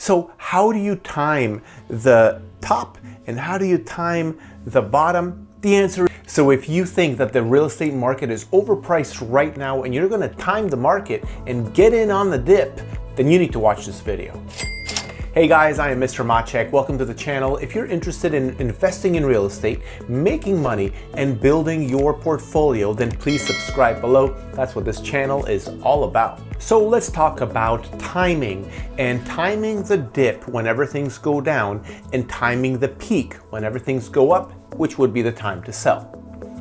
So how do you time the top and how do you time the bottom? The answer is, so if you think that the real estate market is overpriced right now and you're gonna time the market and get in on the dip, then you need to watch this video. Hey guys, I am Mr. Maciek. Welcome to the channel. If you're interested in investing in real estate, making money, and building your portfolio, then please subscribe below. That's what this channel is all about. So let's talk about timing, and timing the dip whenever things go down, and timing the peak whenever things go up, which would be the time to sell.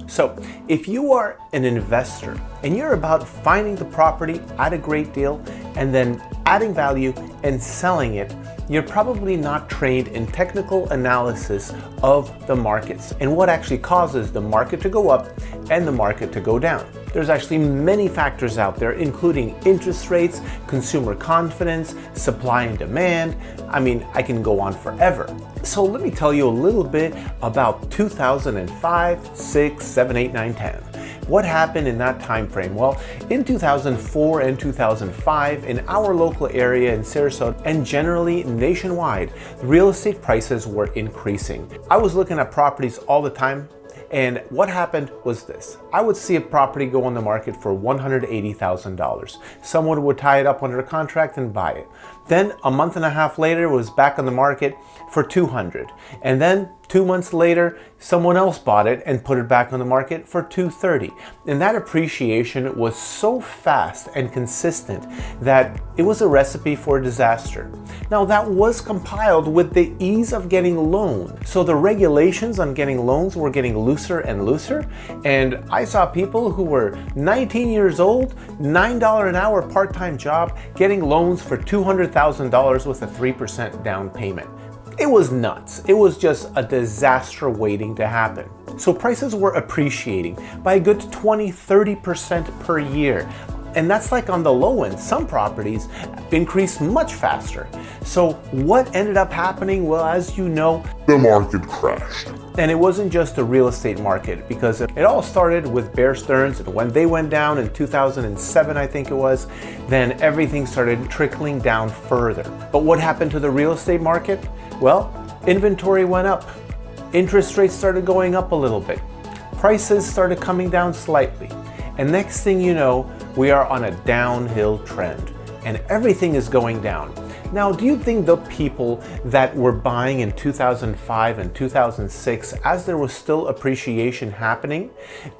So if you are an investor and you're about finding the property at a great deal and then adding value and selling it, you're probably not trained in technical analysis of the markets and what actually causes the market to go up and the market to go down. There's actually many factors out there, including interest rates, consumer confidence, supply and demand. I mean, I can go on forever. So let me tell you a little bit about 2005, 6, 7, 8, 9, 10. What happened in that time frame? Well, in 2004 and 2005, in our local area in Sarasota and generally nationwide, real estate prices were increasing. I was looking at properties all the time. And what happened was this. I would see a property go on the market for $180,000. Someone would tie it up under a contract and buy it. Then a month and a half later, it was back on the market for $200,000. And then 2 months later, someone else bought it and put it back on the market for $230,000. And that appreciation was so fast and consistent that it was a recipe for disaster. Now that was compiled with the ease of getting loans. So the regulations on getting loans were getting looser and looser. And I saw people who were 19 years old, $9 an hour part-time job, getting loans for $200,000 with a 3% down payment. It was nuts. It was just a disaster waiting to happen. So prices were appreciating by a good 20-30% per year. And that's like on the low end. Some properties increased much faster. So what ended up happening? Well, as you know, the market crashed. And it wasn't just the real estate market, because it all started with Bear Stearns, and when they went down in 2007, I think it was, then everything started trickling down further. But what happened to the real estate market? Well, inventory went up. Interest rates started going up a little bit. Prices started coming down slightly. And next thing you know, we are on a downhill trend and everything is going down. Now, do you think the people that were buying in 2005 and 2006, as there was still appreciation happening,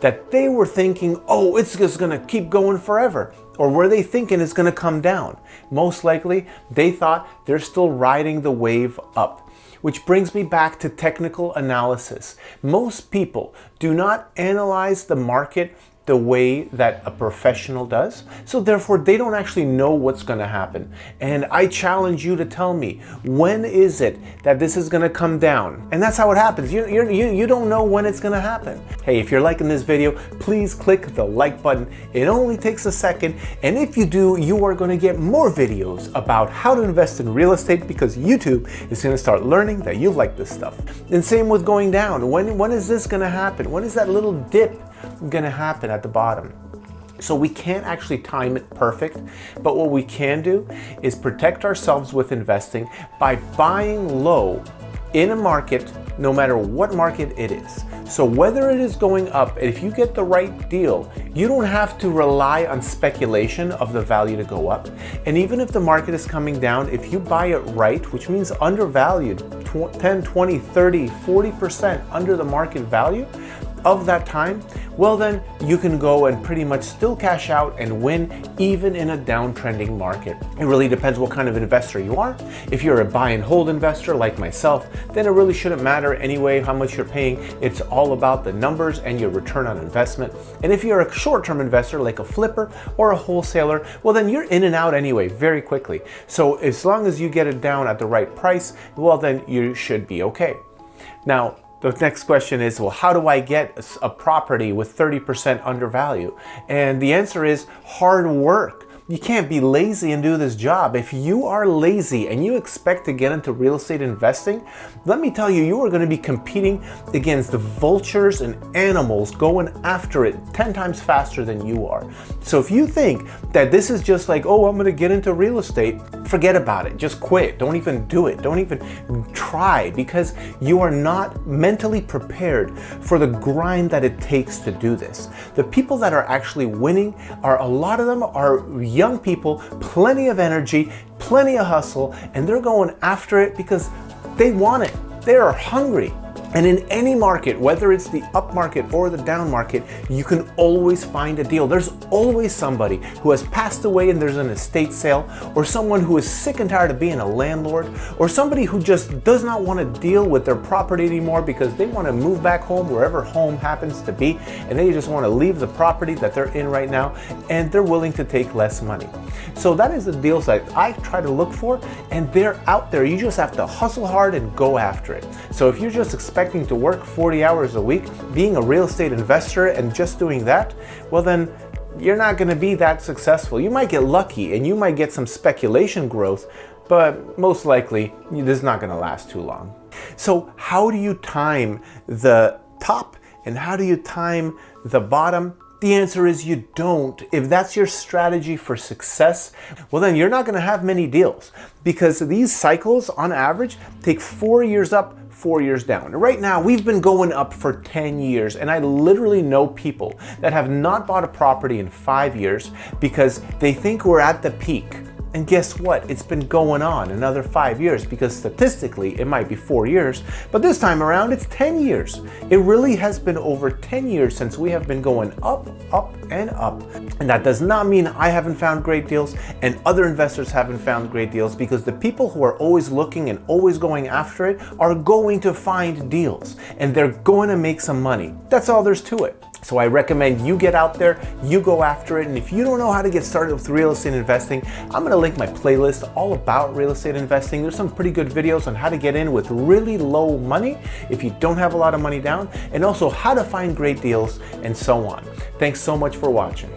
that they were thinking, oh, it's just gonna keep going forever? Or were they thinking it's gonna come down? Most likely, they thought they're still riding the wave up. Which brings me back to technical analysis. Most people do not analyze the market the way that a professional does. So therefore, they don't actually know what's gonna happen. And I challenge you to tell me, when is it that this is gonna come down? And that's how it happens. You don't know when it's gonna happen. Hey, if you're liking this video, please click the like button. It only takes a second. And if you do, you are gonna get more videos about how to invest in real estate, because YouTube is gonna start learning that you like this stuff. And same with going down. When is this gonna happen? When is that little dip gonna happen at the bottom? So we can't actually time it perfect, but what we can do is protect ourselves with investing by buying low in a market, no matter what market it is. So whether it is going up, if you get the right deal, you don't have to rely on speculation of the value to go up. And even if the market is coming down, if you buy it right, which means undervalued, 10, 20, 30, 40% under the market value of that time, well then you can go and pretty much still cash out and win even in a downtrending market. It really depends what kind of investor you are. If you're a buy and hold investor like myself, then it really shouldn't matter anyway how much you're paying. It's all about the numbers and your return on investment. And if you're a short-term investor like a flipper or a wholesaler, well then you're in and out anyway very quickly. So as long as you get it down at the right price, well then you should be okay. Now, the next question is, well, how do I get a property with 30% undervalue? And the answer is hard work. you can't be lazy and do this job. If you are lazy and you expect to get into real estate investing, let me tell you, you are going to be competing against the vultures and animals going after it 10 times faster than you are. So if you think that this is just like, oh, I'm going to get into real estate, forget about it. Just quit. Don't even do it. Don't even try, because you are not mentally prepared for the grind that it takes to do this. The people that are actually winning a lot of them are young people, plenty of energy, plenty of hustle, and they're going after it because they want it. They are hungry. And in any market, whether it's the up market or the down market, you can always find a deal. There's always somebody who has passed away and there's an estate sale, or someone who is sick and tired of being a landlord, or somebody who just does not want to deal with their property anymore because they want to move back home, wherever home happens to be, and they just want to leave the property that they're in right now, and they're willing to take less money. So that is the deals that I try to look for, and they're out there. You just have to hustle hard and go after it. So if you're just expecting to work 40 hours a week, being a real estate investor and just doing that, well then you're not going to be that successful. You might get lucky and you might get some speculation growth, but most likely this is not going to last too long. So how do you time the top and how do you time the bottom? The answer is you don't. If that's your strategy for success, well then you're not going to have many deals, because these cycles on average take 4 years up, 4 years down. Right now, we've been going up for 10 years, and I literally know people that have not bought a property in 5 years because they think we're at the peak. And guess what? It's been going on another 5 years, because statistically it might be 4 years, but this time around it's 10 years. It really has been over 10 years since we have been going up, up, and up. And that does not mean I haven't found great deals and other investors haven't found great deals, because the people who are always looking and always going after it are going to find deals and they're going to make some money. That's all there's to it. So I recommend you get out there, you go after it, and if you don't know how to get started with real estate investing, I'm gonna link my playlist all about real estate investing. There's some pretty good videos on how to get in with really low money if you don't have a lot of money down, and also how to find great deals and so on. Thanks so much for watching.